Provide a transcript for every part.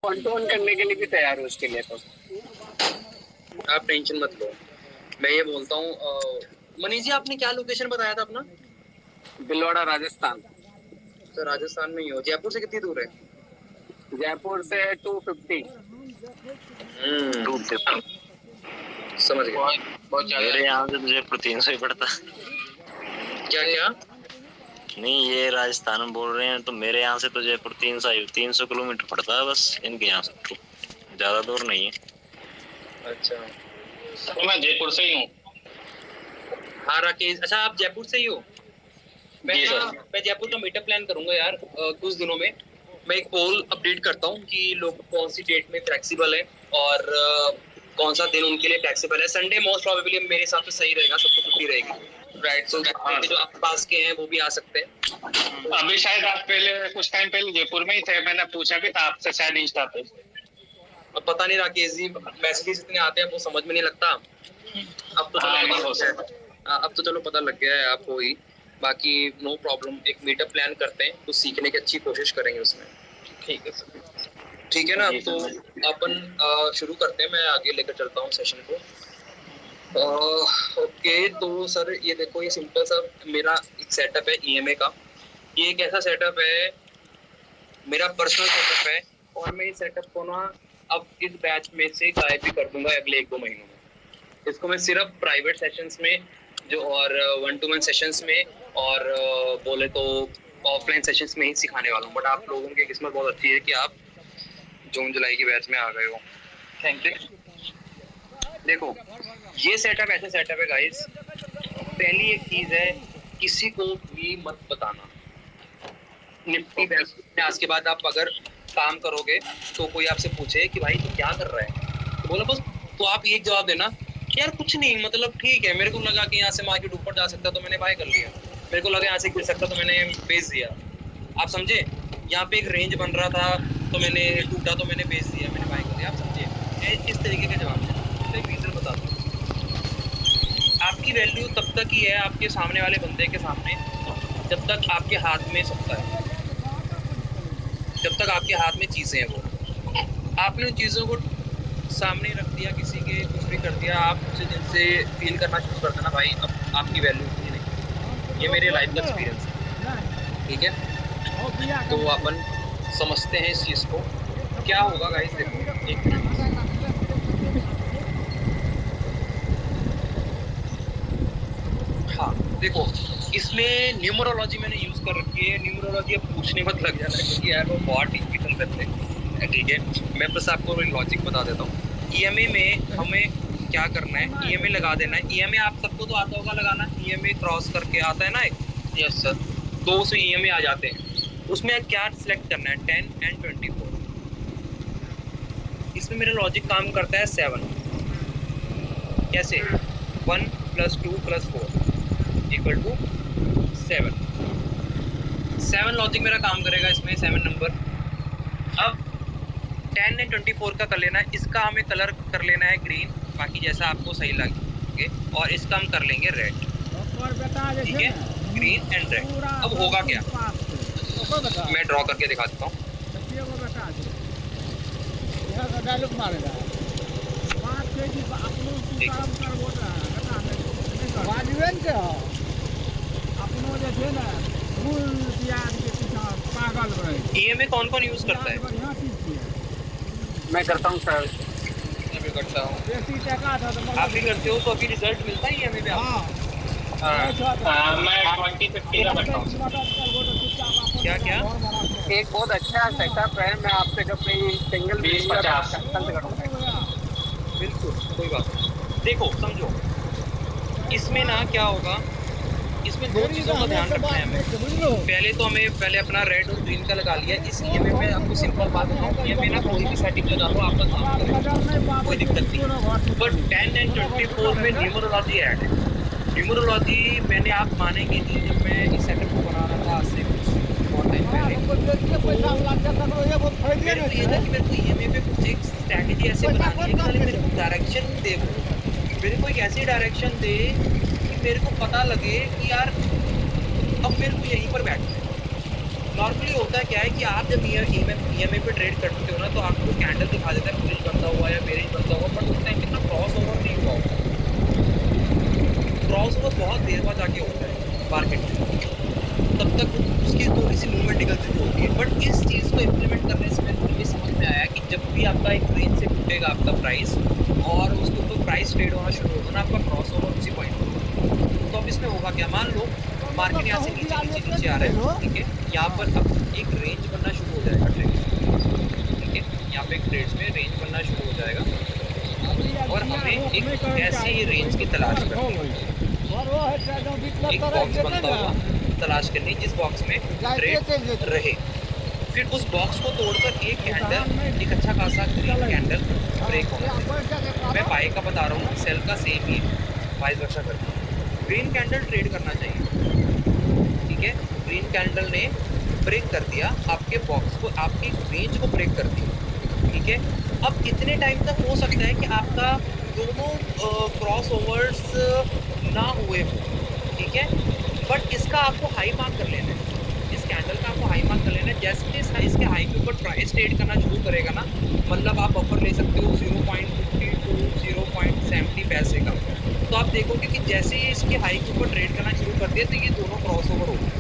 One two one करने के लिए भी तैयार हूँ उसके लिए। तो आप टेंशन मत लो, मैं ये बोलता हूँ। मनीष जी, आपने क्या लोकेशन बताया था अपना? भीलवाड़ा राजस्थान। तो राजस्थान में ही हो। जयपुर से कितनी दूर है? जयपुर से 250। समझ गया। बहुत मेरे यहाँ से तो जयपुर 300 ही पड़ता। क्या क्या? नहीं, ये राजस्थान में बोल रहे हैं तो मेरे यहाँ से तो जयपुर 300 किलोमीटर पड़ता है बस। इनके यहाँ से तो ज्यादा दूर नहीं है। अच्छा, तो मैं जयपुर से ही हूँ। हाँ राकेश, अच्छा आप जयपुर से ही हो? मैं जयपुर का मीटअप प्लान करूंगा यार कुछ दिनों में। मैं एक पोल अपडेट करता हूँ कि लोग कौन सी डेट में फ्लेक्सिबल है और कौन सा दिन उनके लिए फ्लेक्सिबल है। संडे मोस्ट प्रोबेबली मेरे हिसाब से सही रहेगा, सबको छुट्टी रहेगी, राइट? तो जो आप पास के हैं वो भी आ सकते हैं। अभी शायद आप पहले कुछ टाइम पहले जयपुर में ही थे, मैंने पूछा भी था आपसे शायद इंस्टा पे। पता नहीं राकेश जी, मैसेजेस इतने आते हैं वो समझ में नहीं लगता। अब तो चलो पता लग गया है आपको ही। बाकी नो प्रॉब्लम, एक मीटअप प्लान करते हैं, कुछ सीखने की अच्छी कोशिश करेंगे उसमें। ठीक है सर, ठीक है ना? तो अपन शुरू करते हैं, मैं आगे लेकर चलता हूँ सेशन को। ओके, तो सर ये देखो, ये सिंपल सा मेरा एक सेटअप है ईएमए का। ये एक ऐसा सेटअप है, मेरा पर्सनल सेटअप है, और मैं इस सेटअप को ना अब इस बैच में से गायब भी कर दूंगा अगले 1-2 महीनों में। इसको मैं सिर्फ प्राइवेट सेशंस में जो और 1-to-1 सेशंस में और बोले तो ऑफलाइन सेशंस में ही सिखाने वाला हूँ। बट आप लोगों की किस्मत बहुत अच्छी है कि आप जून जुलाई की बैच में आ गए हो। Thank you. देखो, ये सेटअप ऐसा सेटअप है गाइस, पहली एक चीज है, किसी को भी मत बताना। निफ्टी बैच में आज के बाद आप अगर काम करोगे तो कोई आपसे पूछे कि भाई तू क्या कर रहा है, तो बोला बस, तो आप एक जवाब देना, यार कुछ नहीं, मतलब ठीक है, मेरे को लगा कि यहाँ से मार्केट ऊपर जा सकता तो मैंने बाय कर लिया, मेरे को लगा यहाँ से गिर सकता तो मैंने बेच दिया। आप समझे? यहाँ पे एक रेंज बन रहा था तो मैंने टूटा तो मैंने बेच दिया, मैंने बाय कर लिया। आप समझे? इस तरीके के जवाब है। एक रीजन बता दूँ, आपकी वैल्यू तब तक ही है आपके सामने वाले बंदे के सामने जब तक आपके हाथ में सत्ता है, जब तक आपके हाथ में चीज़ें हैं। वो आपने उन चीज़ों को सामने रख दिया, किसी के कुछ भी कर दिया, आप उसी दिन से फील करना शुरू कर देना भाई अब आपकी वैल्यू ही नहीं। ये मेरे लाइफ का एक्सपीरियंस है, ठीक है? तो अपन समझते हैं इस चीज़ को। क्या होगा गाइस, देखो एक मिनट। हाँ देखो, इसमें न्यूमरोलॉजी मैंने यूज़ कर रखी है। न्यूमरोलॉजी अब पूछने मत लग जाना क्योंकि यार वो बहुत टिपिकल करते हैं, ठीक है? मैं बस आपको लॉजिक बता देता हूँ। ईएमए में हमें क्या करना है, ईएमए लगा देना है। ईएमए आप सबको तो आता होगा लगाना, ईएमए क्रॉस करके आता है ना एक। Yes sir. तो उसमें ईएमए आ जाते हैं, उसमें क्या सिलेक्ट करना है, 10 and 24। इसमें मेरा लॉजिक काम करता है 7। कैसे? 1 + 2 + 4 = 7। 7 लॉजिक मेरा काम करेगा इसमें, 7 नंबर। अब 10 and 24 का कर लेना है, इसका हमें कलर कर लेना है ग्रीन, बाकी जैसा आपको सही लगे, और इसका हम कर लेंगे रेड, ठीक है? Green and red. अब होगा क्या, मैं ड्रॉ करके दिखा देता हूँ। ईएमए कौन कौन यूज करता है? मैं करता हूँ सर। मैं भी करता हूँ। आप भी करते हो? तो अभी रिजल्ट मिलता है ईएमए पे आपको? मैं 2050 का करता हूँ। क्या क्या? एक बहुत अच्छा सेटअप है, मैं आपसे जब सिंगल 20-50 करूँगा। बिल्कुल, कोई बात नहीं। देखो समझो, इसमें ना क्या होगा, इसमें 2 चीज़ों का ध्यान रखना है हमें। पहले अपना रेड और ग्रीन का लगा लिया। इस ईएमए में आपको सिंपल बात बताऊँ, ईएमए ना कोई भी सेटिंग लगा लो, आपका काम करेगा, कोई दिक्कत नहीं। बट 10 and 24 में न्यूमरोलॉजी ऐड है। न्यूमरोलॉजी मैंने, आप मानेंगे नहीं, जब मैं इस सेटअप को बना रहा था आज से बहुत टाइम पहले, मेरे को ये था कि मेरे को ईएमए पे कुछ एक स्ट्रैटेजी ऐसे बनानी है कि साले मेरे को डायरेक्शन दे, मेरे को एक ऐसी डायरेक्शन दे कि मेरे को पता लगे कि यार अब मेरे को यहीं पर बैठना है। नॉर्मली होता है क्या है कि आप जब ईएमए पे ट्रेड करते हो ना, तो आपको क्या कैंडल दिखा देता है बुलिश बनता हुआ या बेरिश बनता हुआ, बट उस टाइम कितना क्रॉस ओवर नहीं हुआ होगा। क्रॉस ओवर बहुत देर बाद जाके होता है मार्केट में, तब तक उसकी थोड़ी सी मूवमेंट निकल चुकी होती है। बट इस चीज़ को इम्प्लीमेंट करने से मेरे ये समझ में आया कि जब भी आपका एक रेंज से टूटेगा आपका प्राइस और उसके ऊपर प्राइस ट्रेड होना शुरू होगा ना, आपका क्रॉस ओवर उसी पॉइंट पर। तो अब इसमें होगा क्या, मान लो मार्केट यहाँ से नीचे नीचे नीचे आ रहा है, ठीक है, यहाँ पर अब एक रेंज बनना शुरू हो जाएगा ट्रेड, ठीक है, यहाँ पे एक ट्रेड्स में रेंज बनना शुरू हो जाएगा और हमें एक ऐसी रेंज की तलाश करनी है, एक बॉक्स बनता हुआ तलाश करनी जिस बॉक्स में ट्रेड रहे। फिर उस बॉक्स को तोड़कर एक कैंडल, एक अच्छा खासा ग्रीन कैंडल ब्रेक होना चाहिए। मैं बाय का बता रहा हूँ, सेल का सेम ही वाइस वर्सा करता हूँ। ग्रीन कैंडल ट्रेड करना चाहिए, ठीक है, ग्रीन कैंडल ने ब्रेक कर दिया आपके बॉक्स को, आपकी रेंज को ब्रेक कर दिया, ठीक है। अब कितने टाइम तक हो सकता है कि आपका दोनों क्रॉस ओवर्स ना हुए हो, ठीक है, बट इसका आपको हाई मार्क कर लेना है, इस कैंडल का आपको हाई मार्क कर लेना है। जैसे साइज के हाई के ऊपर प्राइस ट्रेड करना शुरू करेगा ना, मतलब आप बफर ले सकते हो 0.52 0.70 पैसे का, तो आप देखोगे कि जैसे ही इसके हाई के ऊपर ट्रेड करना शुरू कर दिया तो ये दोनों क्रॉस ओवर हो गए,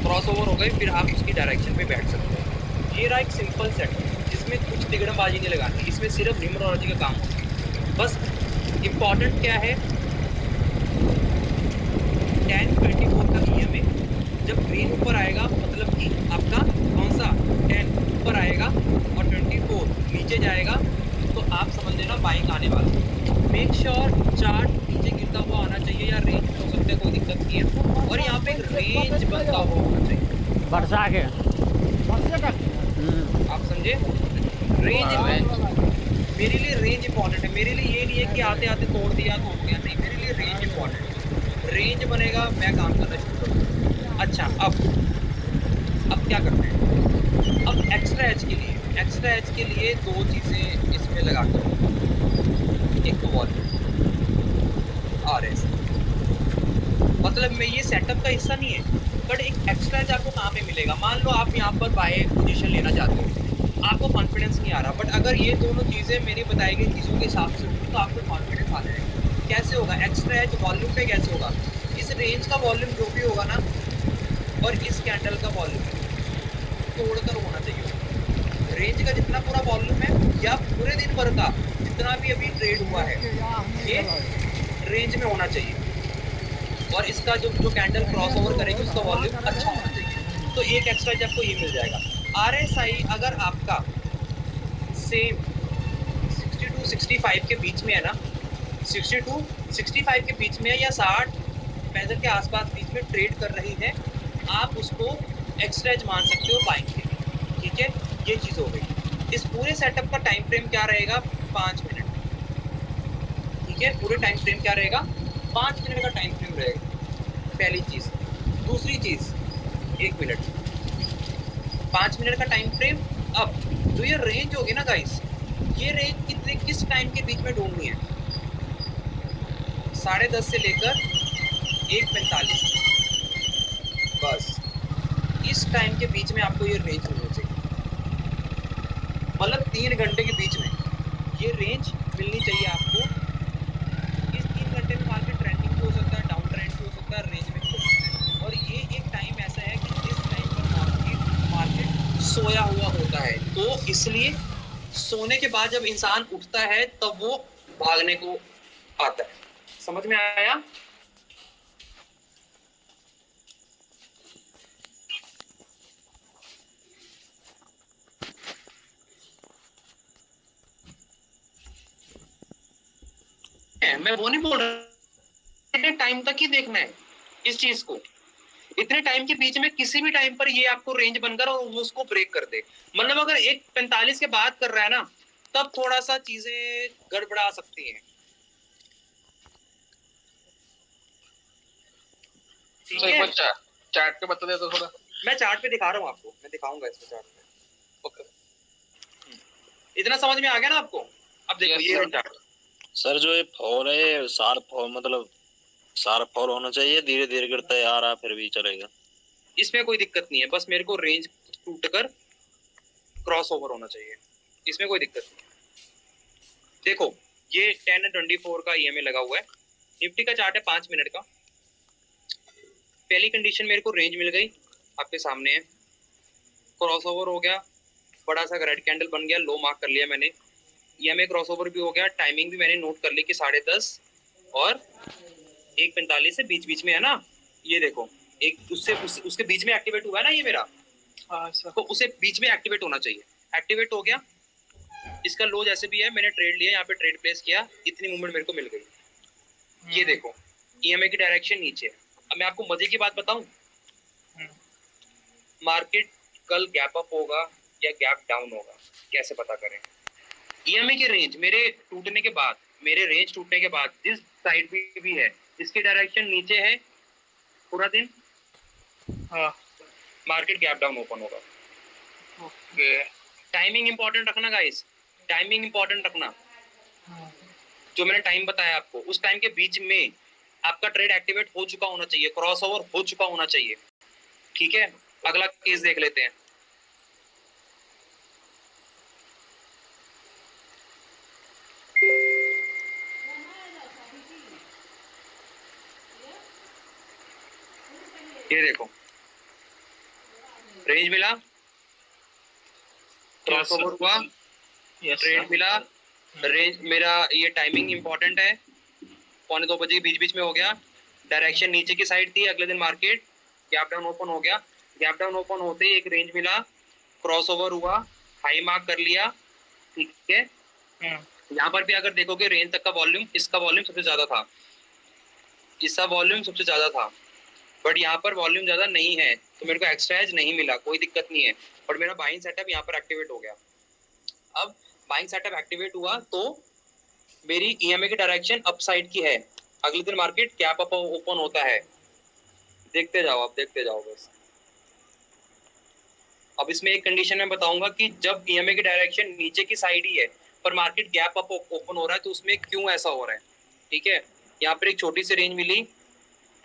क्रॉस ओवर हो गए, फिर आप उसकी डायरेक्शन पे बैठ सकते हो। ये रहा एक सिंपल सेट जिसमें कुछ तिगड़मबाजी नहीं लगानी, इसमें सिर्फ न्यूमरोलॉजी का काम होता है। बस इम्पॉर्टेंट क्या है, 10-24 का EMA जब ग्रीन ऊपर आएगा मतलब कि आपका कौन सा 10 ऊपर आएगा और 24 नीचे जाएगा तो आप समझ लेना बाइंग आने वाला। मेक श्योर चार्ट नीचे गिरता हुआ आना चाहिए या रेंज हो सकता है, कोई दिक्कत नहीं है, और यहाँ पे एक रेंज बनता हुआ होना चाहिए वर्षा के आप समझे। रेंज मेरे लिए रेंज इंपॉर्टेंट है, मेरे लिए ये नहीं है कि आते आते तोड़ दिया तो हो गया, नहीं, मेरे लिए रेंज इंपॉर्टेंट है। रेंज बनेगा मैं काम करना शुरू करूँगा। अच्छा अब क्या करते हैं, अब एक्स्ट्रा एज के लिए दो चीज़ें इसमें लगा कर, एक तो वॉल्यूम RS, मतलब मैं ये सेटअप का हिस्सा नहीं है, बट एक एक्स्ट्रा एज आपको कहाँ पे मिलेगा। मान लो आप यहाँ पर बाय पोजीशन लेना चाहते हो, आपको कॉन्फिडेंस नहीं आ रहा, बट अगर ये दोनों चीज़ें मेरी बताई गई चीज़ों के हिसाब से होगी तो आपको कॉन्फिडेंस आ जाएगा। कैसे होगा, एक्स्ट्रा एज वॉल्यूम पे कैसे होगा, इस रेंज का वॉल्यूम जो भी होगा ना और इस कैंडल का वॉल्यूम तोड़कर होना चाहिए। रेंज का जितना पूरा वॉल्यूम है या पूरे दिन भर का जितना भी अभी ट्रेड हुआ है ये रेंज में होना चाहिए, और इसका जो कैंडल क्रॉस ओवर करेगी उसका वॉल्यूम अच्छा होना चाहिए, तो एक एक्स्ट्रा एज आपको ये मिल जाएगा। RSI अगर आपका सेम 60-65 के बीच में है ना, 60-65 के बीच में है या 60-65 के आसपास बीच में ट्रेड कर रही है, आप उसको एक्स्ट्रा एज मान सकते हो बाइंग के लिए, ठीक है। ये चीज़ हो गई। इस पूरे सेटअप का टाइम फ्रेम क्या रहेगा, 5 मिनट, ठीक है, पूरे टाइम फ्रेम क्या रहेगा, 5 मिनट का टाइम फ्रेम रहेगा, पहली चीज़। दूसरी चीज़ 1 मिनट, 5 मिनट का टाइम फ्रेम। अब जो ये रेंज होगी ना गाइस, ये रेंज किस टाइम के बीच में ढूंढनी है, 10:30 से लेकर 1:45, बस इस टाइम के बीच में आपको ये रेंज मिलनी चाहिए, मतलब 3 घंटे के बीच में ये रेंज मिलनी चाहिए आपको। इस 3 घंटे में मार्केट ट्रेंडिंग भी हो सकता है, डाउन ट्रेंड भी हो सकता है, रेंज में भी हो सकता है, और ये एक टाइम ऐसा है कि जिस टाइम पर मार्केट सोया हुआ होता है, तो इसलिए सोने के बाद जब इंसान उठता है तब वो भागने को आता है। समझ में आया? मैं वो नहीं बोल रहा, इतने टाइम तक ही देखना है इस चीज को, इतने टाइम के बीच में किसी भी टाइम पर ये आपको रेंज बनकर और उसको ब्रेक कर दे। मतलब अगर 1:45 के बाद कर रहा है ना, तब थोड़ा सा चीजें गड़बड़ा सकती हैं, ठीक है। चार्ट पे बता दे तो थोड़ा। मैं चार्ट पे दिखा रहा हूँ आपको, मैं दिखाऊंगा इसको चार्ट पे। ओके, इतना समझ में आ गया ना आपको? अब देखो ये चार्ट सर, जो ये फॉल है ये शार्प फॉल, मतलब शार्प फॉल होना चाहिए, धीरे धीरे गिरता है आ रहा फिर भी चलेगा, इसमें कोई दिक्कत नहीं है, बस मेरे को रेंज टूटकर क्रॉस ओवर होना चाहिए, इसमें कोई दिक्कत नहीं। देखो ये 10 and 24 का ईएमए लगा हुआ है, निफ्टी का चार्ट है 5 मिनट का। पहली कंडीशन मेरे को रेंज मिल गई, आपके सामने है, क्रॉस ओवर हो गया, बड़ा सा रेड कैंडल बन गया, लो मार्क कर लिया मैंने, ईएमए क्रॉस ओवर भी हो गया, टाइमिंग भी मैंने नोट कर ली कि 10:30 और 1:45 से बीच बीच में है ना। ये देखो एक उसके बीच में एक्टिवेट हुआ है ना ये मेरा, तो उसे बीच में एक्टिवेट होना चाहिए, एक्टिवेट हो गया। इसका लो जैसे भी है मैंने ट्रेड लिया, यहाँ पे ट्रेड प्लेस किया, इतनी मूवमेंट मेरे को मिल गई। ये देखो ईएमए की डायरेक्शन नीचे है। अब मैं आपको मजे की बात बताऊं, मार्केट कल गैप अप होगा या गैप डाउन होगा, कैसे पता करें? ईएमए की रेंज मेरे टूटने के बाद, मेरे रेंज टूटने के बाद जिस साइड भी है इसकी डायरेक्शन नीचे है पूरा दिन, मार्केट गैप डाउन ओपन होगा। ओके, टाइमिंग इंपॉर्टेंट रखना गाइस, टाइमिंग इंपॉर्टेंट रखना। जो मैंने टाइम बताया आपको, उस टाइम के बीच में आपका ट्रेड एक्टिवेट हो चुका होना चाहिए, क्रॉस ओवर हो चुका होना चाहिए। ठीक है, अगला केस देख लेते हैं। ये देखो रेंज मिला, क्रॉस ओवर हुआ, ट्रेड मिला, रेंज मेरा, ये टाइमिंग इंपॉर्टेंट है, 1:45 बजे के बीच बीच में हो गया, डायरेक्शन नीचे की साइड थी, अगले दिन मार्केट गैप डाउन ओपन हो गया, गैप डाउन ओपन होते ही एक रेंज मिला, क्रॉस ओवर हुआ, हाई मार्क कर लिया। ठीक है, यहाँ पर भी अगर देखोगे रेंज तक का वॉल्यूम, इसका वॉल्यूम सबसे ज्यादा था, इसका वॉल्यूम सबसे ज्यादा था, बट यहाँ पर वॉल्यूम ज्यादा नहीं है तो मेरे को एक्स्ट्रा एज नहीं मिला, कोई दिक्कत नहीं है, बट मेरा बाइंग सेटअप यहाँ पर एक्टिवेट हो गया। अब बाइंग सेटअप एक्टिवेट हुआ तो मेरी ईएमए की डायरेक्शन अप साइड की है, अगले दिन मार्केट गैप अप ओपन होता है, देखते जाओ आप, देखते जाओ बस। अब इसमें एक कंडीशन मैं बताऊंगा कि जब ईएमए की डायरेक्शन नीचे की साइड ही है पर मार्केट गैप अप ओपन हो रहा है तो उसमें क्यों ऐसा हो रहा है। ठीक है, यहाँ पर एक छोटी सी रेंज मिली,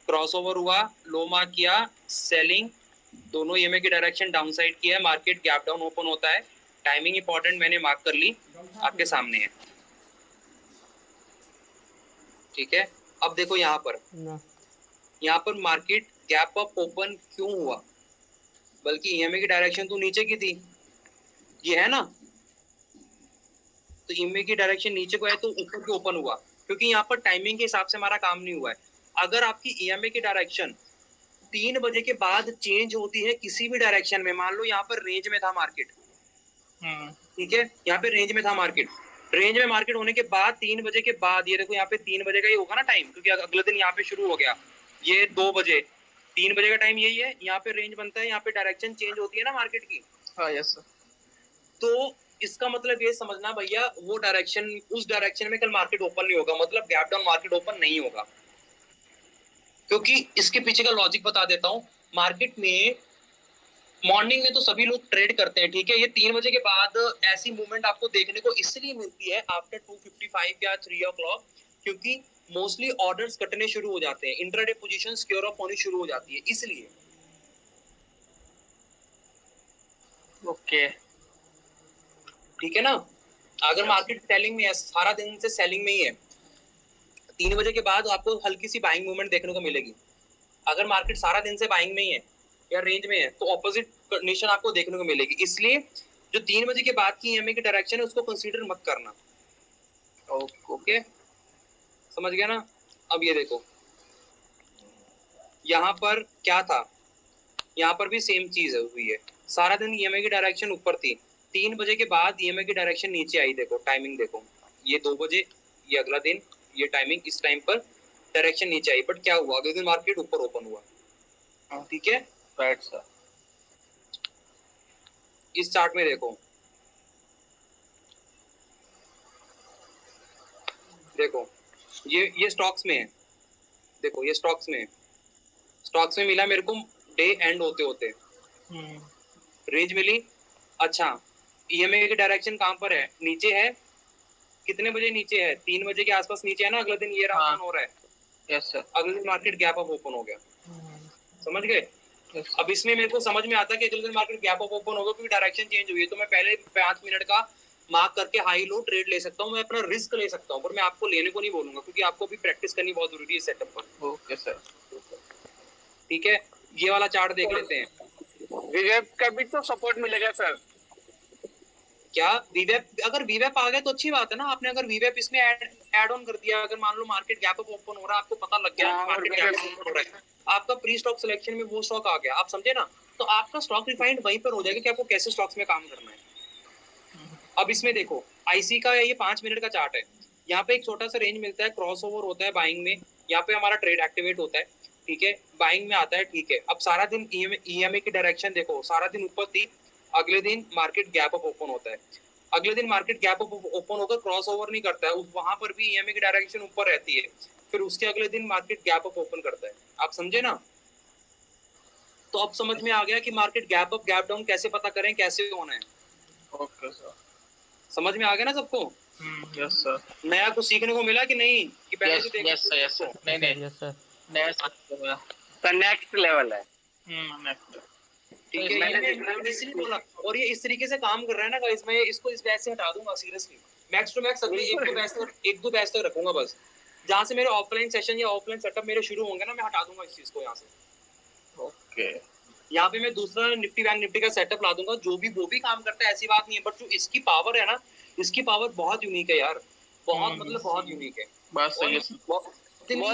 क्रॉस ओवर हुआ, लो मार्क किया, सेलिंग, दोनों ईएमए की डायरेक्शन डाउन साइड की है, मार्केट गैप डाउन ओपन होता है, टाइमिंग इंपॉर्टेंट मैंने मार्क कर ली, आपके सामने है। ठीक है, अब देखो यहाँ पर मार्केट गैप अप ओपन क्यों हुआ, बल्कि ईएमए की डायरेक्शन तो नीचे की थी, ये है ना, तो ईएमए की डायरेक्शन नीचे को है तो ऊपर क्यों ओपन हुआ, क्योंकि यहाँ पर टाइमिंग के हिसाब से हमारा काम नहीं हुआ है। अगर आपकी ईएमए की डायरेक्शन 3 बजे के बाद चेंज होती है किसी भी डायरेक्शन में, मान लो यहाँ पर रेंज में था मार्केट, ठीक है, यहाँ पे रेंज में था मार्केट, रेंज में मार्केट होने के बाद 3 बजे के बाद, ये देखो यहाँ पे 3 बजे का ही होगा ना टाइम, क्योंकि अगले दिन यहाँ पे शुरू हो गया, ये 2 बजे, 3 बजे का टाइम यही है, यहाँ पे रेंज बनता है, यहाँ पे डायरेक्शन चेंज होती है ना मार्केट की। हाँ यस सर। तो इसका मतलब ये समझना भैया, वो डायरेक्शन, उस डायरेक्शन में कल मार्केट ओपन नहीं होगा, मतलब गैप डाउन मार्केट ओपन नहीं होगा। क्योंकि इसके पीछे का लॉजिक बता देता हूँ, मार्केट में मॉर्निंग में तो सभी लोग ट्रेड करते हैं, ठीक है, ये 3 बजे के बाद ऐसी मूवमेंट आपको देखने को इसलिए मिलती है आफ्टर 2:55 या 3 o'clock, क्योंकि मोस्टली ऑर्डर्स कटने शुरू हो जाते हैं, इंट्राडे पोजीशन सिक्योर अप होनी शुरू हो जाती है, इसलिए। ओके, ठीक है ना, अगर मार्केट सेलिंग में है, सारा दिन से सेलिंग में ही है, 3 बजे के बाद आपको हल्की सी बाइंग मूवमेंट देखने को मिलेगी। अगर मार्केट सारा दिन से बाइंग में ही है या रेंज में है तो ऑपोजिट कंडीशन आपको देखने को मिलेगी, इसलिए जो 3 बजे के बाद की ईएमए की डायरेक्शन है उसको कंसीडर मत करना। ओके, समझ गया ना। अब ये देखो यहाँ पर क्या था, यहाँ पर भी सेम चीज हुई है, सारा दिन ईएमए की डायरेक्शन ऊपर थी, 3 बजे के बाद ईएमए की डायरेक्शन नीचे आई, देखो टाइमिंग देखो, ये 2 बजे, ये अगला दिन, ये टाइमिंग, इस टाइम पर डायरेक्शन नीचे आई, बट क्या हुआ, अगले दिन मार्केट ऊपर ओपन हुआ। ठीक है, राइट सर। इस चार्ट में देखो, देखो ये स्टॉक्स में है, देखो ये स्टॉक्स में है, स्टॉक्स में मिला मेरे को डे एंड होते होते रेंज मिली। अच्छा, ईएमए की डायरेक्शन कहाँ पर है, नीचे है, कितने बजे नीचे है, 3 बजे के आसपास नीचे है ना, अगले दिन ये ओपन हो रहा है, यस सर। अगले दिन मार्केट गैप अप ओपन हो गया, समझ गए। अब इसमें मेरे को समझ में आता है कि अगले दिन मार्केट गैप अप ओपन होगा क्योंकि डायरेक्शन चेंज हुई है, तो मैं पहले 5 मिनट का मार्क करके हाई लो ट्रेड ले सकता हूँ, मैं अपना रिस्क ले सकता हूँ, पर मैं आपको लेने को नहीं बोलूंगा क्योंकि आपको भी प्रैक्टिस करनी बहुत जरूरी है सेटअप पर। Okay sir. ठीक है, ये वाला चार्ट देख लेते हैं। वीवेप का भी तो सपोर्ट मिलेगा सर? क्या वीवेप, अगर वीवेप आ गया तो अच्छी बात है ना, आपने अगर वीवेप इसमें ऐड ऑन कर दिया, अगर मान लो मार्केट गैप अप ओपन हो रहा है, आपको पता लग गया मार्केट गैप अप ओपन हो रहा है, आपका प्री स्टॉक सिलेक्शन में वो स्टॉक आ गया, आप समझे ना, तो आपका स्टॉक रिफाइंड वहीं पर हो जाएगा कि आपको कैसे स्टॉक्स में काम करना है। अब इसमें देखो आईसी का ये 5 मिनट का चार्ट है, यहाँ पे एक छोटा सा रेंज मिलता है, क्रॉस ओवर होता है बाइंग में, यहाँ पे हमारा ट्रेड एक्टिवेट होता है, ठीक है, बाइंग में आता है, ठीक है। अब सारा दिन ईएमए की डायरेक्शन देखो, सारा दिन ऊपर थी, अगले दिन मार्केट गैप अप ओपन होता है, अगले दिन मार्केट गैप अप ओपन होकर क्रॉस ओवर नहीं करता है, वहां पर भी ईएमए की डायरेक्शन ऊपर रहती है, फिर उसके अगले दिन मार्केट गैप अप ओपन करता है, आप समझे ना। तो अब समझ में आ गया कि market gap up gap down कैसे पता करें, कैसे होना है। Okay sir. समझ में आ गया ना सबको? Yes sir. नया कुछ सीखने को मिला कि नहीं? कि पहले से यस सर, यस सर। नहीं नहीं यस सर। नया सर नेक्स्ट लेवल है। नेक्स्ट। ठीक है, मैंने इसलिए बोला, और ये इस तरीके से काम कर रहा है ना गाइस, मैं इसको इस बैच से हटा दूंगा सीरियसली, मैक्स टू मैक्स अगली एक दो बैच तक रखूंगा बस, जहां से मेरे ऑफलाइन सेशन या ऑफलाइन सेटअप मेरे शुरू होंगे ना, मैं हटा दूंगा इस चीज को यहाँ से। ओके। यहाँ पे मैं दूसरा निफ्टी बैंक निफ्टी का सेटअप ला दूंगा, जो भी वो भी काम करता है, ऐसी बात नहीं है, बट जो इसकी पावर है ना, इसकी पावर बहुत यूनिक है यार, बहुत मतलब बहुत यूनिक है, बात सही है सर। बहुत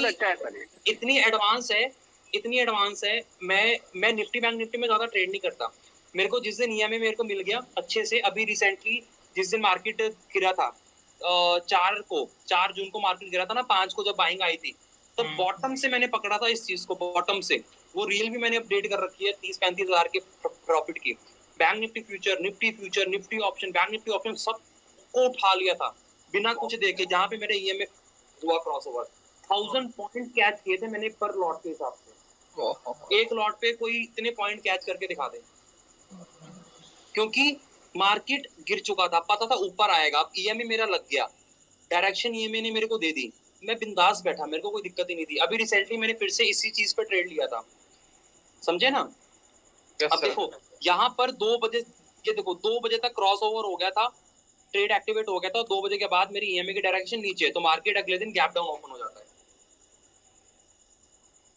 अच्छा है सर, इतनी एडवांस है, इतनी एडवांस है। मैं निफ्टी बैंक निफ्टी में ज्यादा ट्रेड नहीं करता, मेरे को जिस दिन ईएमए मेरे को मिल गया अच्छे से, अभी रिसेंटली जिस दिन मार्केट गिरा था 4 जून को मार्केट गिरा था ना, 5 को जब बाइंग आई थी, तो बॉटम से मैंने पकड़ा था इस चीज को, बॉटम से। वो रील भी मैंने अपडेट कर रखी है 30-35 हजार के प्रॉफिट की। Bank Nifty future, Nifty option, bank Nifty option सबको उठा लिया था बिना कुछ देखे, जहां पे मेरे ईएमए हुआ क्रॉस ओवर। 1000 पॉइंट कैच किए थे मैंने पर लॉट के हिसाब से, एक लॉट पे कोई इतने पॉइंट कैच करके दिखा दे, क्योंकि मार्केट गिर चुका था, पता था ऊपर आएगा, अब ईएमए मेरा लग गया, डायरेक्शन ईएमए ने मेरे को दे दी, मैं बिंदास बैठा, मेरे को कोई दिक्कत ही नहीं थी। अभी रिसेंटली मैंने फिर से इसी चीज पे ट्रेड लिया था, समझे ना। अब देखो यहाँ पर 2 बजे, ये देखो 2 बजे तक क्रॉस ओवर हो गया था, ट्रेड एक्टिवेट हो गया था, 2 बजे के बाद मेरी ईएमए की डायरेक्शन नीचे है, तो मार्केट अगले दिन गैप डाउन ओपन हो जाता है,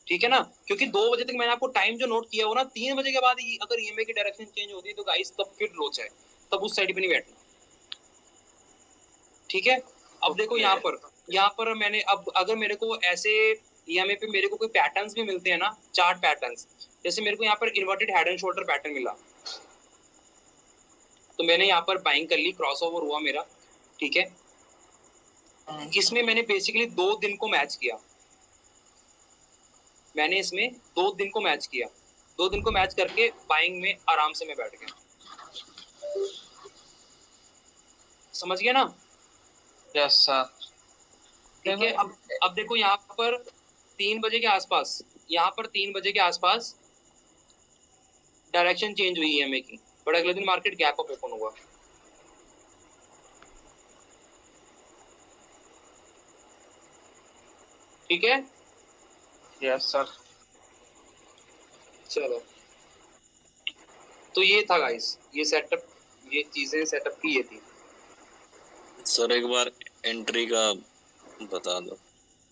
ठीक है ना, क्योंकि 2 बजे तक मैंने आपको टाइम जो नोट किया हो ना, 3 बजे के बाद अगर ईएमए की डायरेक्शन चेंज होती है तो गाइस तब फिर लोच है, तब उस साइड पे नहीं बैठना, ठीक है। अब देखो यहाँ पर मैंने, अब अगर मेरे को ऐसे ईएमए पे मेरे को कोई पैटर्न्स भी मिलते हैं ना, चार्ट पैटर्न्स, जैसे मेरे को यहाँ पर inverted head and shoulder pattern मिला, तो मैंने यहाँ पर बाइंग कर ली, क्रॉस ओवर हुआ मेरा, ठीक है। इसमें मैंने बेसिकली 2 दिन को मैच किया, मैंने इसमें 2 दिन को मैच किया, 2 दिन को मैच करके बाइंग में आराम से मैं बैठ गया, समझ गया ना। Yes sir. ठीक है, अब देखो यहाँ पर 3 बजे के आसपास, यहाँ पर 3 बजे के आसपास डायरेक्शन चेंज हुई ईएमए की, बट अगले दिन मार्केट गैप अप ओपन हुआ, ठीक है। Yes sir. चलो, तो ये था गाइस, ये सेटअप, ये चीजें सेटअप की ये थी। सर एक बार एंट्री का बता दो।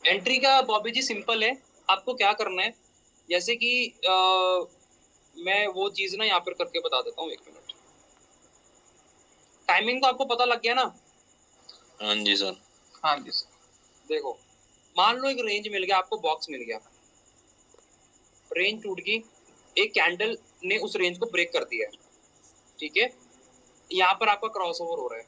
एंट्री का बॉबी जी सिंपल है, आपको क्या करना है, जैसे कि मैं वो चीज ना यहाँ पर करके बता देता हूँ, 1 मिनट। टाइमिंग तो आपको पता लग गया ना? हाँ जी सर। हाँ जी सर। देखो मान लो एक रेंज मिल गया आपको, बॉक्स मिल गया, रेंज टूट गई, एक कैंडल ने उस रेंज को ब्रेक कर दिया है, ठीक है, यहाँ पर आपका क्रॉस ओवर हो रहा है,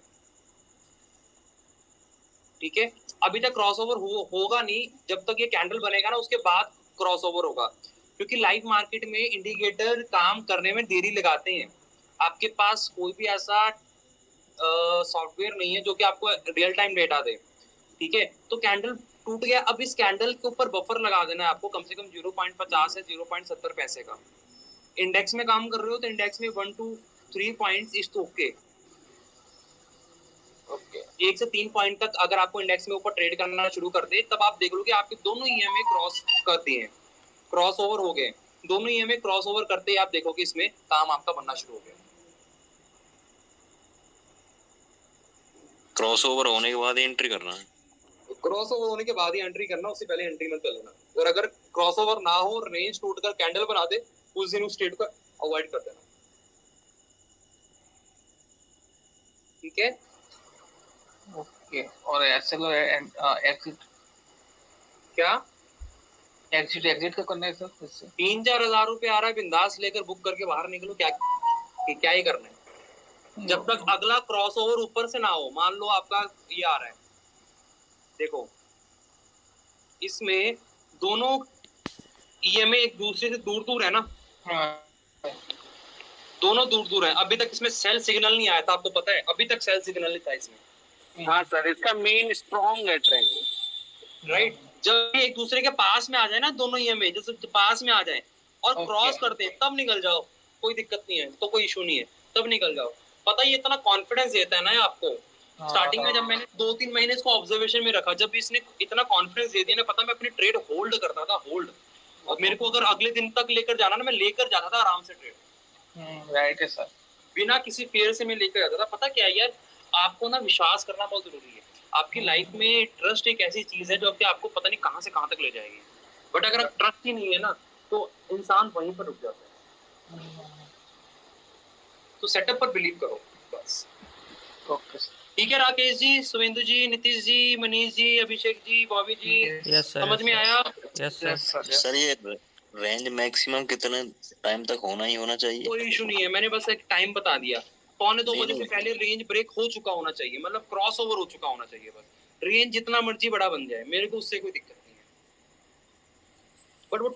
ठीक है। अभी तक क्रॉस ओवर होगा नहीं, जब तक ये कैंडल बनेगा ना उसके बाद क्रॉस ओवर होगा, क्योंकि लाइव मार्केट में इंडिकेटर काम करने में देरी लगाते हैं। आपके पास कोई भी ऐसा सॉफ्टवेयर नहीं है जो कि आपको रियल टाइम डेटा दे, ठीक है। तो कैंडल टूट गया, अब इस कैंडल के ऊपर बफर लगा देना है आपको, कम से कम 0.50 से 0.70 पैसे का। इंडेक्स में काम कर रहे हो तो इंडेक्स में 1 to 3 पॉइंट्स इज तो ओके, 1 से 3 पॉइंट तक अगर आपको इंडेक्स में ऊपर ट्रेड करना शुरू कर दे, तब आप देख लो कि आपके दोनों ईएमए क्रॉस कर दिए हैं, क्रॉस ओवर हो गए, दोनों ईएमए क्रॉस ओवर करते ही आप देखोगे इसमें काम आपका बनना शुरू हो गया। क्रॉस ओवर होने के बाद एंट्री करना है। क्रॉस ओवर होने के बाद ही एंट्री करना, उससे पहले एंट्री मत कर लेना। और अगर क्रॉस ओवर ना हो, रेंज टूटकर कैंडल बना दे, उस दिन उस ट्रेड को अवॉइड कर देना। ठीक है, ओके। और एसएल एग्जिट क्या एग्जिट का करना है सर इससे? 3-4 हजार रुपए आ रहा है, बिंदास लेकर बुक करके बाहर निकलो। क्या ही करना है जब तक अगला क्रॉस ओवर ऊपर से ना हो। मान लो आपका ये आ रहा है, देखो इसमें दोनों ईएमए एक दूसरे से दूर दूर है ना, हाँ दोनों दूर दूर है। अभी तक इसमें सेल सिग्नल नहीं आया था, आपको पता है, अभी तक सेल सिग्नल नहीं था इसमें। हाँ सर, इसका मेन स्ट्रॉन्ग है ट्रेंड, राइट। जब ये एक दूसरे के पास में आ जाए ना, दोनों ईएमए जैसे पास में आ जाए और क्रॉस कर दे, तब निकल जाओ, कोई दिक्कत नहीं है, तो कोई इशू नहीं है, तब निकल जाओ। पता है ये इतना कॉन्फिडेंस देता है ना आपको। स्टार्टिंग में जब मैंने 2-3 महीने इसको ऑब्जर्वेशन में रखा, जब इसने इतना कॉन्फिडेंस दे दिया ना, पता मैं अपनी ट्रेड होल्ड करता था, होल्ड। और मेरे को अगर अगले दिन तक लेकर जाना ना, मैं लेकर जाता था आराम से ट्रेड। राइट है सर, बिना किसी फेयर से मैं लेकर जाता था। पता क्या है यार, आपको ना विश्वास करना बहुत जरूरी है। आपकी लाइफ में ट्रस्ट एक ऐसी चीज है जो आपको पता नहीं कहां से कहां तक ले जाएगी। बट अगर आप ट्रस्ट ही नहीं है ना, तो इंसान वहीं पर रुक जाता है। तो सेटअप पर बिलीव करो बस। Okay sir. ठीक है राकेश जी, सुवेंदु जी, नीतीश जी, मनीष जी, अभिषेक जी, बॉबी जी, यस सर, समझ में आया? Yes sir. सर ये रेंज मैक्सिमम कितने टाइम तक होना ही होना चाहिए? कोई इशू नहीं है, मैंने बस एक टाइम बता दिया। 1:45 बजे से पहले रेंज ब्रेक हो चुका होना चाहिए, मतलब क्रॉस ओवर हो चुका होना चाहिए। बस रेंज जितना मर्जी बड़ा बन जाए, मेरे को उससे कोई दिक्कत नहीं है। बट वो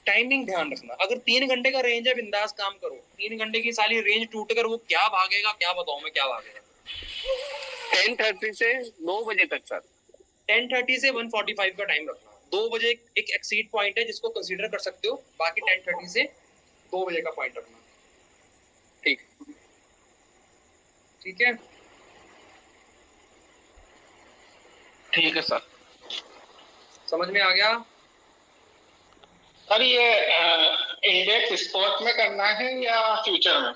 टाइमिंग ध्यान रखना। अगर 3 घंटे का रेंज है, बिंदास काम करो। 3 घंटे की सारी रेंज टूट कर वो क्या भागेगा, क्या बताऊं मैं, क्या भागेगा। 10:30 से 2 बजे तक सर। 10:30 से 1:45 का टाइम रखना। 2 बजे एक एक्सीड पॉइंट है जिसको कंसीडर कर सकते हो, बाकी 10:30 से 2 बजे का पॉइंट रखना। ठीक है, ठीक है सर। समझ में आ गया? सर ये इंडेक्स स्पॉट में करना है या फ्यूचर में?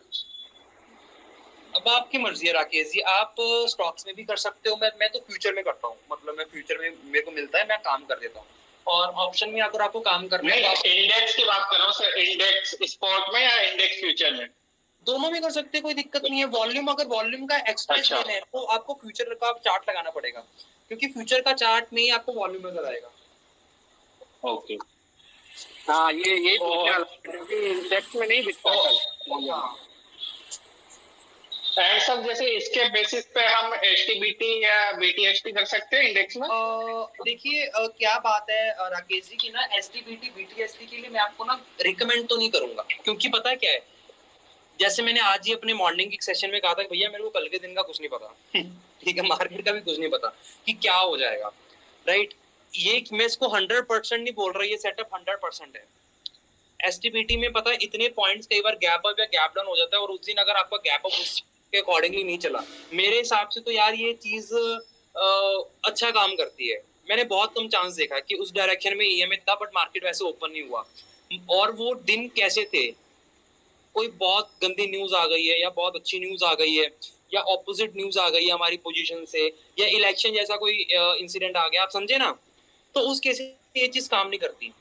अब आपकी मर्जी है राकेश जी, आप स्टॉक्स में भी कर सकते हो। मैं तो फ्यूचर में करता हूँ, मतलब मैं फ्यूचर में मेरे को मिलता है, मैं काम कर देता हूँ। और ऑप्शन में अगर आपको काम करना है, इंडेक्स की बात कर रहा हूँ सर, इंडेक्स स्पॉट में या इंडेक्स फ्यूचर में? दोनों में कर सकते हैं, कोई दिक्कत नहीं है। वॉल्यूम, अगर वॉल्यूम का एक्स्ट्रा लेना है तो आपको फ्यूचर का चार्ट लगाना पड़ेगा, क्योंकि फ्यूचर का चार्ट में ही आपको वॉल्यूम नजर आएगा। ओके। हाँ ये इंडेक्स में नहीं दिखता सर। एंड सर जैसे इसके बेसिस पे हम एचटीबीटी या बीटीएसटी कर सकते हैं इंडेक्स में? देखिए क्या बात है राकेश जी की ना, एसटीबीटी बीटीएसटी के लिए मैं आपको ना रिकमेंड तो नहीं करूंगा, क्योंकि पता है क्या है, जैसे मैंने आज ही अपने मॉर्निंग के सेशन में कहा था, भैया मेरे को कल के दिन का कुछ नहीं पता। ठीक है, मार्केट का भी कुछ नहीं पता कि क्या हो जाएगा। राइट, ये मैं इसको 100% नहीं बोल रहा, ये सेटअप 100% है। एसटीबीटी में पता है इतने पॉइंट्स कई बार गैप अप या गैप डाउन हो जाता है, और उस दिन अगर आपका गैप अप उसके अकॉर्डिंगली नहीं चला, मेरे हिसाब से तो यार ये चीज अच्छा काम करती है। मैंने बहुत कम चांस देखा कि उस डायरेक्शन में ईएमए था, बट मार्केट वैसे ओपन नहीं हुआ। और वो दिन कैसे थे, कोई बहुत गंदी न्यूज आ गई है या बहुत अच्छी न्यूज आ गई है या ऑपोजिट न्यूज आ गई है हमारी पोजीशन से, या इलेक्शन जैसा कोई इंसिडेंट आ गया, आप समझे ना, तो उस केस में ये चीज काम नहीं करती।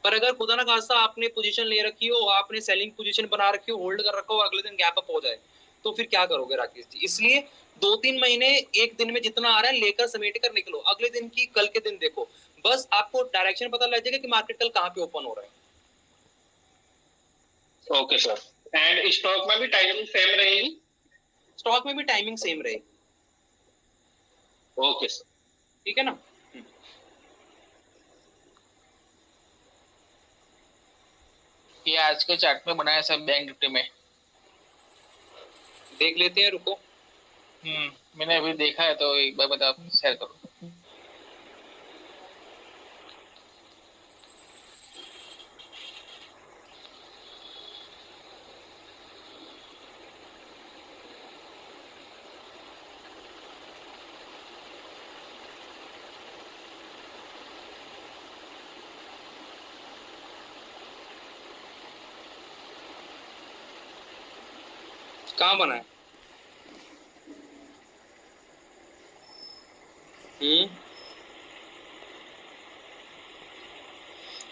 पर अगर खुदा ना खास्ता आपने पोजीशन ले रखी हो, आपने सेलिंग पोजीशन बना रखी हो, होल्ड कर रखा हो, अगले दिन गैप अप हो जाए, तो फिर क्या करोगे राकेश जी? इसलिए 2-3 महीने एक दिन में जितना आ रहा है लेकर समेट कर निकलो, अगले दिन की कल के दिन देखो, बस आपको डायरेक्शन पता लग जाएगा कि मार्केट कल कहाँ पे ओपन हो रहा है। Okay sir. एंड स्टॉक में भी टाइमिंग सेम रहेगी? स्टॉक में भी टाइमिंग सेम रहेगी। ओके सर, ठीक है ना? ये आज के चार्ट में बनाया सर, बैंक निफ्टी में देख लेते हैं, रुको। मैंने अभी देखा है, तो एक बार बता शेयर करो। कहाँ बना है?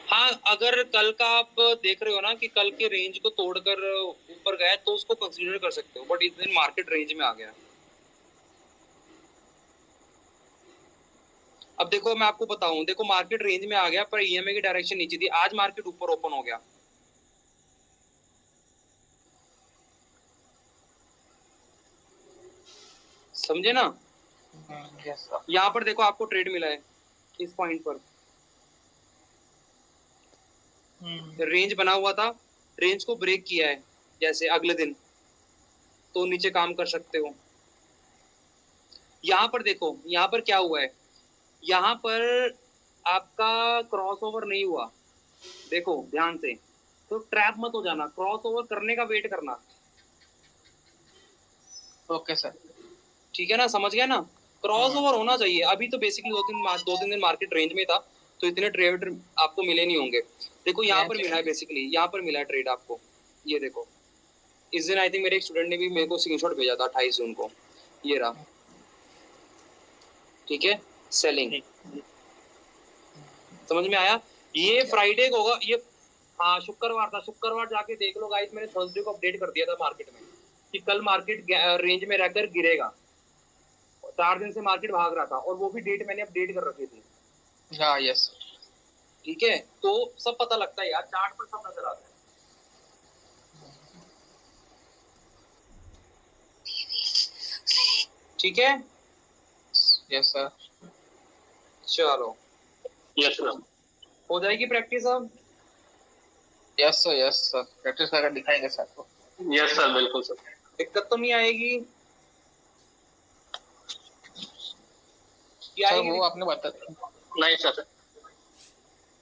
हाँ, अगर कल का आप देख रहे हो ना कि कल के रेंज को तोड़कर ऊपर गया तो उसको कंसीडर कर सकते हो, बट इस दिन मार्केट रेंज में आ गया। अब देखो मैं आपको बताऊं, देखो मार्केट रेंज में आ गया पर ईएमए की डायरेक्शन नीचे थी, आज मार्केट ऊपर ओपन हो गया। समझे ना? Yes sir. यहाँ पर देखो आपको ट्रेड मिला है इस पॉइंट पर, रेंज बना हुआ था, रेंज को ब्रेक किया है जैसे अगले दिन, तो नीचे काम कर सकते हो। यहाँ पर देखो, यहाँ पर क्या हुआ है, यहाँ पर आपका क्रॉसओवर नहीं हुआ, देखो ध्यान से, तो ट्रैप मत हो जाना, क्रॉसओवर करने का वेट करना। Okay sir. ठीक है ना, समझ गया ना? क्रॉसओवर होना चाहिए। अभी तो बेसिकली दो तीन दिन मार्केट रेंज में था, तो इतने ट्रेड आपको मिले नहीं होंगे। देखो यहाँ पर मिला है, बेसिकली यहाँ पर मिला है ट्रेड आपको, ये देखो। इस दिन आई थिंक मेरे एक स्टूडेंट ने भी मेरे को स्क्रीनशॉट भेजा था 28 जून को, ये रहा। ठीक है, सेलिंग समझ में आया? ये फ्राइडे को होगा, ये हाँ शुक्रवार था, शुक्रवार जाके देख लो गाइस, मैंने थर्सडे को अपडेट कर दिया था मार्केट में कि कल मार्केट रेंज में रहकर गिरेगा। 4 दिन से मार्केट भाग रहा था और वो भी डेट मैंने अपडेट कर रखी थी। हाँ यस। ठीक है, तो सब पता लगता है यार, चार्ट पर सब नजर आता है। ठीक है, यस सर। चलो यस सर। हो जाएगी प्रैक्टिस अब। यस सर प्रैक्टिस करके दिखाएंगे सर को। यस सर, बिल्कुल सर। दिक्कत तो नहीं आएगी? क्या सर आएगी? वो आपने बता नहीं सर,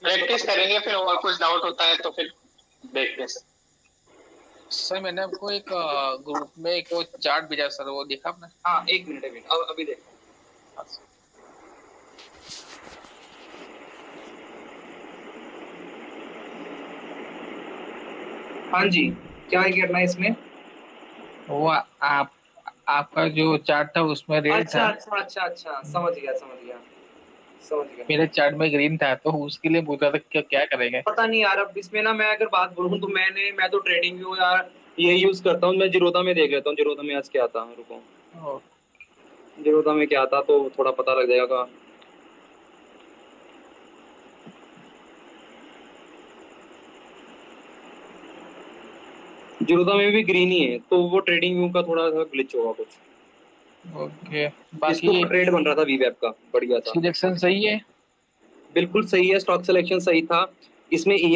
प्रैक्टिस करेंगे, फिर और कुछ डाउट होता है तो फिर देखते हैं सर। सर मैंने आपको एक ग्रुप में एक वो चार्ट भेजा सर, वो देखा आपने? हाँ एक मिनट अब अभी देखो। हाँ जी, क्या करना है इसमें? वो आपका जो चार्ट था उसमें रेड अच्छा था। अच्छा अच्छा अच्छा, समझ गया समझ गया समझ गया। मेरे चार्ट में ग्रीन था, तो उसके लिए पूछ रहा था क्या करेंगे। पता नहीं यार, अब इसमें ना मैं अगर बात बोलूँ तो मैं तो ट्रेडिंग व्यू यार ये यूज करता हूँ। मैं जीरोधा में देख लेता हूँ, जीरोधा में आज क्या था, रुको जीरोधा में क्या था तो थोड़ा पता लग जाएगा। जीरोधा में भी ग्रीन ही है, तो वो ट्रेडिंग व्यू का थोड़ा सा ग्लिच होगा कुछ। ओके, इसको बाकी ट्रेड बन रहा था वीवेब का, बढ़िया था, सिलेक्शन सही है। बिल्कुल सही है, स्टॉक सिलेक्शन सही था। इसमें ईएम